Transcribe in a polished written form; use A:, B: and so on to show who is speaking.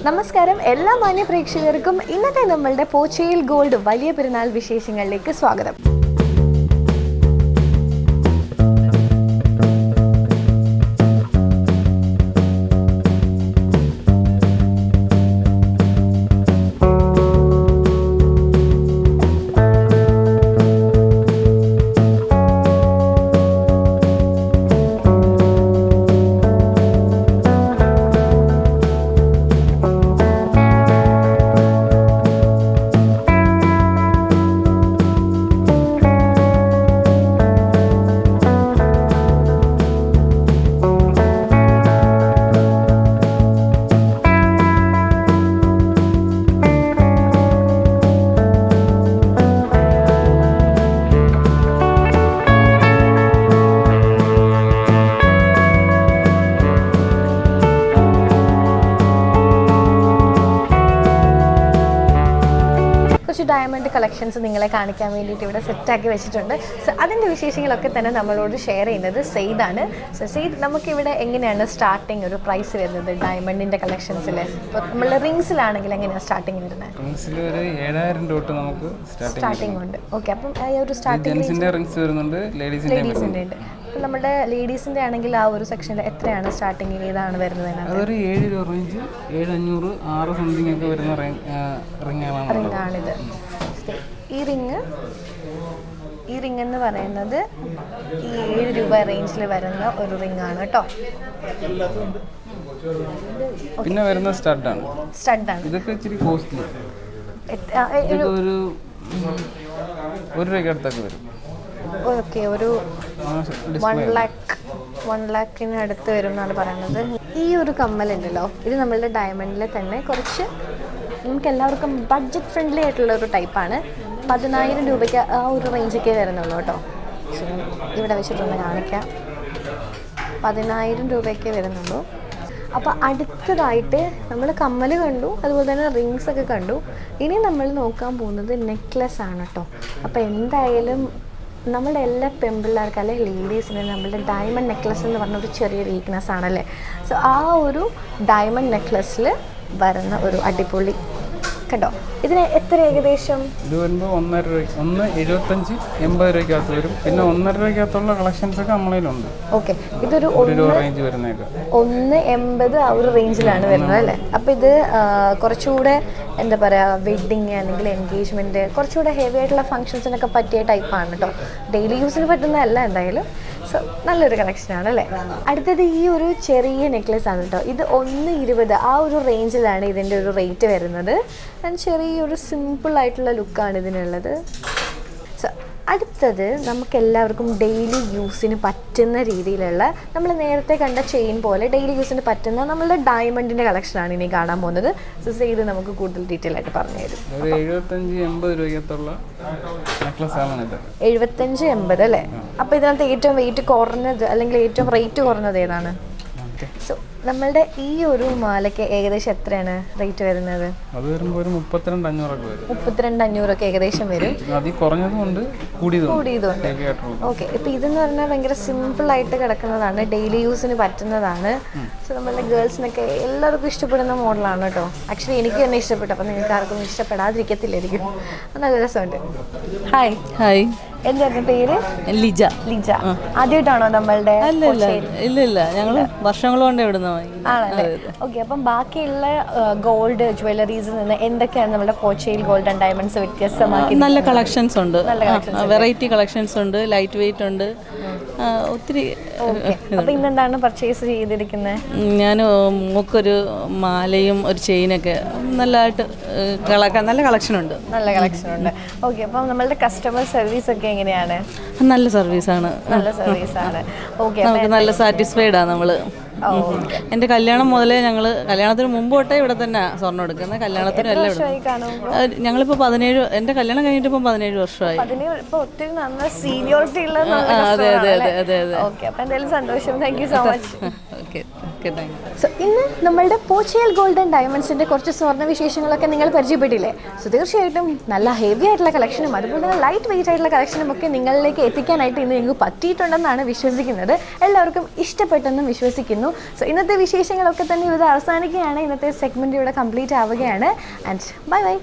A: നമസ്കാരം എല്ലാ മാന്യ പ്രേക്ഷകർക്കും ഇന്നത്തെ നമ്മളുടെ പോച്ചയിൽ ഗോൾഡ് വലിയ പെരുന്നാൾ വിശേഷങ്ങളിലേക്ക് സ്വാഗതം. ഡയമണ്ട് കളക്ഷൻസ് നിങ്ങളെ കാണിക്കാൻ വേണ്ടിയിട്ട് ഇവിടെ സെറ്റാക്കി വെച്ചിട്ടുണ്ട്. സോ അതിൻ്റെ വിശേഷങ്ങളൊക്കെ തന്നെ നമ്മളോട് ഷെയർ ചെയ്യുന്നത് സെയ്ദാണ്. സോ സെയ്ദ്, നമുക്കിവിടെ എങ്ങനെയാണ് സ്റ്റാർട്ടിങ് ഒരു പ്രൈസ് വരുന്നത് ഡയമണ്ടിൻ്റെ കളക്ഷൻസിൽ? ഇപ്പോൾ നമ്മൾ റിങ്സിലാണെങ്കിൽ എങ്ങനെയാണ് സ്റ്റാർട്ടിങ് വരുന്നത്?
B: റിങ്സിൽ ഒരു 7000 തൊട്ട് നമുക്ക്
A: സ്റ്റാർട്ടിംഗ് ഉണ്ട്. ഓക്കെ, അപ്പം ഒരു സ്റ്റാർട്ടിംഗ്
B: റിങ്സ് വരുന്നുണ്ട്, ലേഡീസിൻ്റെ ഉണ്ട്.
A: അപ്പം നമ്മുടെ ലേഡീസിൻ്റെ ആണെങ്കിൽ ആ ഒരു സെക്ഷനിൽ എത്രയാണ് സ്റ്റാർട്ടിങ്, ഏതാണ് വരുന്നത്?
B: അതൊരു 7 രൂപ റേഞ്ച്, 7,500, 6 സംതിങ് ഒക്കെ വരുന്ന
A: റിങ്ങാണിത്. ഈ റിങ് എന്ന് പറയുന്നത് ഈ 7 രൂപ റേഞ്ചിൽ വരുന്ന ഒരു റിങ്ങാണ് കേട്ടോ.
B: പിന്നെ വരുന്ന സ്റ്റഡാണ്. ഇതൊക്കെ ഇച്ചിരി കോസ്റ്റ്ലി, ഒരു 1 രൂപയ്ക്ക് അടുത്തൊക്കെ വരും.
A: ഓക്കെ, ഒരു 1 ലാഖിന് അടുത്ത് വരും എന്നാണ് പറയുന്നത്. ഈ ഒരു കമ്മലുണ്ടല്ലോ, ഇത് നമ്മളുടെ ഡയമണ്ടിൽ തന്നെ കുറച്ച് നമുക്ക് എല്ലാവർക്കും ബഡ്ജറ്റ് ഫ്രണ്ട്ലി ആയിട്ടുള്ള ഒരു ടൈപ്പാണ്. 10,000 രൂപയ്ക്ക് ആ ഒരു റേഞ്ചൊക്കെ വരുന്നുള്ളൂ കേട്ടോ. ഇവിടെ വെച്ചിട്ടൊന്ന് കാണിക്കാം, 10,000 രൂപയ്ക്ക് വരുന്നുള്ളൂ. അപ്പോൾ അടുത്തതായിട്ട് നമ്മൾ കമ്മൽ കണ്ടു, അതുപോലെ തന്നെ റിങ്സ് ഒക്കെ കണ്ടു. ഇനി നമ്മൾ നോക്കാൻ പോകുന്നത് നെക്ലെസ് ആണ് കേട്ടോ. അപ്പോൾ എന്തായാലും നമ്മുടെ എല്ലാ പെൺപിള്ളേർക്ക് അല്ലെങ്കിൽ ലേഡീസിന് നമ്മളുടെ ഡയമണ്ട് നെക്ലെസ് എന്ന് പറഞ്ഞ ഒരു ചെറിയ വീക്ക്നെസ് ആണല്ലേ. സോ ആ ഒരു ഡയമണ്ട് നെക്ലെസ്സിൽ വരുന്ന ഒരു അടിപൊളി കേട്ടോ. ഇതിന് എത്ര ഏകദേശം?
B: ഇത് വരുമ്പോൾ 1.5 രൂപ, 1.75, 80 രൂപയ്ക്കകത്ത് വരും. പിന്നെ 1.5 രൂപയ്ക്കകത്തുള്ള കളക്ഷൻസ് ഒക്കെ നമ്മളിലുണ്ട്.
A: ഓക്കെ, ഇതൊരു
B: റേഞ്ച് വരുന്നേക്ക്
A: 1.80 ആ ഒരു റേഞ്ചിലാണ് വരുന്നത് അല്ലേ. അപ്പോൾ ഇത് കുറച്ചുകൂടെ എന്താ പറയുക, വെഡ്ഡിങ് അല്ലെങ്കിൽ എൻഗേജ്മെൻറ്റ്, കുറച്ചുകൂടെ ഹെവി ആയിട്ടുള്ള ഫംഗ്ഷൻസിനൊക്കെ പറ്റിയ ടൈപ്പാണ് കേട്ടോ. ഡെയിലി യൂസിന് പറ്റുന്നതല്ല എന്തായാലും. സോ നല്ലൊരു കളക്ഷനാണ് അല്ലേ. അടുത്തത് ഈ ഒരു ചെറിയ നെക്ലെസ് ആണ് കേട്ടോ. ഇത് 1.20 ആ ഒരു റേഞ്ചിലാണ് ഇതിൻ്റെ ഒരു റേറ്റ് വരുന്നത്. ചെറിയൊരു സിമ്പിളായിട്ടുള്ള ലുക്കാണ് ഇതിനുള്ളത്. സോ അടുത്തത് നമുക്കെല്ലാവർക്കും ഡെയിലി യൂസിന് പറ്റുന്ന രീതിയിലുള്ള, നമ്മൾ നേരത്തെ കണ്ട ചെയിൻ പോലെ ഡെയിലി യൂസിന് പറ്റുന്ന നമ്മളുടെ ഡയമണ്ടിൻ്റെ കളക്ഷനാണ് ഇനി കാണാൻ പോകുന്നത്. സോ ഇത് നമുക്ക് കൂടുതൽ ഡീറ്റെയിൽ ആയിട്ട് പറഞ്ഞു തരും.
B: 75-80 രൂപയ്ക്കകത്തുള്ള നെക്ലസ് ആണ് ഇത്.
A: 75-80 അല്ലേ. അപ്പോൾ ഇതിനകത്ത് ഏറ്റവും വെയിറ്റ് കുറഞ്ഞത് അല്ലെങ്കിൽ ഏറ്റവും റേറ്റ് കുറഞ്ഞത് ഏതാണ്? സോ നമ്മളുടെ ഈ ഒരു മാലയ്ക്ക് ഏകദേശം എത്രയാണ് റേറ്റ് വരുന്നത്?
B: അത് വരുമ്പോൾ ഒരു 32,500 വരും.
A: 32,500 ഏകദേശം വരും.
B: കുറഞ്ഞതുകൊണ്ട് കൂടിയതുണ്ട്.
A: ഓക്കെ, ഇപ്പം ഇതെന്ന് പറഞ്ഞാൽ ഭയങ്കര സിമ്പിളായിട്ട് കിടക്കുന്നതാണ്, ഡെയിലി യൂസിന് പറ്റുന്നതാണ്. സോ നമ്മളുടെ ഗേൾസിനൊക്കെ എല്ലാവർക്കും ഇഷ്ടപ്പെടുന്ന മോഡലാണ് കേട്ടോ. ആക്ച്വലി എനിക്ക് തന്നെ ഇഷ്ടപ്പെട്ടു, അപ്പം നിങ്ങൾക്ക് ആർക്കും ഇഷ്ടപ്പെടാതിരിക്കത്തില്ലായിരിക്കും. നല്ല രസമുണ്ട്. ഹായ്, എന്തായിരുന്നു പേര്?
C: ലിജ.
A: ആദ്യമായിട്ടാണോ നമ്മളുടെ?
C: ഇല്ല, ഞങ്ങൾ വർഷങ്ങൾ കൊണ്ട് ഇവിടുന്ന്
A: ആണല്ലേ. ഓക്കെ, അപ്പം ബാക്കിയുള്ള ഗോൾഡ് ജ്വല്ലറീസിൽ നിന്ന് എന്തൊക്കെയാണ് നമ്മുടെ പോച്ചയിൽ ഗോൾഡ് ആൻഡ് ഡയമണ്ട്സ് വ്യത്യസ്തമാക്കി?
C: നല്ല കളക്ഷൻസ് ഉണ്ട്, വെറൈറ്റി കളക്ഷൻസ് ഉണ്ട്, ലൈറ്റ് വെയിറ്റ് ഉണ്ട്, ഒത്തിരി.
A: അപ്പം ഇന്നെന്താണ് പർച്ചേസ് ചെയ്തിരിക്കുന്നത്?
C: ഞാൻ മൂക്കൊരു മാലയും ഒരു ചെയിനൊക്കെ നല്ലതായിട്ട് നല്ല കളക്ഷൻ ഉണ്ട്.
A: ഓക്കെ, അപ്പം നമ്മളുടെ കസ്റ്റമർ സർവീസ് ഒക്കെ എങ്ങനെയാണ്?
C: നല്ല സർവീസാണ്.
A: ഓക്കെ,
C: നമുക്ക് നല്ല സാറ്റിസ്ഫൈഡ് ആണ് നമ്മൾ. എൻ്റെ കല്യാണം മുതലേ ഞങ്ങൾ കല്യാണത്തിന് മുമ്പ് തൊട്ടേ ഇവിടെ തന്നെ സ്വർണ്ണം എടുക്കുന്നത്. കല്യാണത്തിനും എല്ലാം ഇവിടെ ഞങ്ങളിപ്പോൾ 17, എൻ്റെ കല്യാണം കഴിഞ്ഞിട്ട് ഇപ്പം 17 വർഷമായി. അതെ.
A: ഓക്കെ, അപ്പം എന്തായാലും സന്തോഷം. Thank you so much.
C: Okay.
A: So ഇന്ന് നമ്മളുടെ പോച്ചയിൽ ഗോൾഡ് ആൻഡ് ഡയമണ്ട്സിൻ്റെ കുറച്ച് സ്വർണ്ണ വിശേഷങ്ങളൊക്കെ നിങ്ങൾ പരിചയപ്പെട്ടില്ലേ? സോ തീർച്ചയായിട്ടും നല്ല ഹെവി ആയിട്ടുള്ള കളക്ഷനും അതുപോലെ തന്നെ ലൈറ്റ് വെയിറ്റ് ആയിട്ടുള്ള കളക്ഷനും ഒക്കെ നിങ്ങളിലേക്ക് എത്തിക്കാനായിട്ട് ഇന്ന് ഞങ്ങൾക്ക് പറ്റിയിട്ടുണ്ടെന്നാണ് വിശ്വസിക്കുന്നത്. എല്ലാവർക്കും ഇഷ്ടപ്പെട്ടെന്നും വിശ്വസിക്കുന്നു. സോ ഇന്നത്തെ വിശേഷങ്ങളൊക്കെ തന്നെ ഇവിടെ അവസാനിക്കുകയാണ്. ഇന്നത്തെ സെഗ്മെൻറ്റ് ഇവിടെ കംപ്ലീറ്റ് ആവുകയാണ്. And bye bye.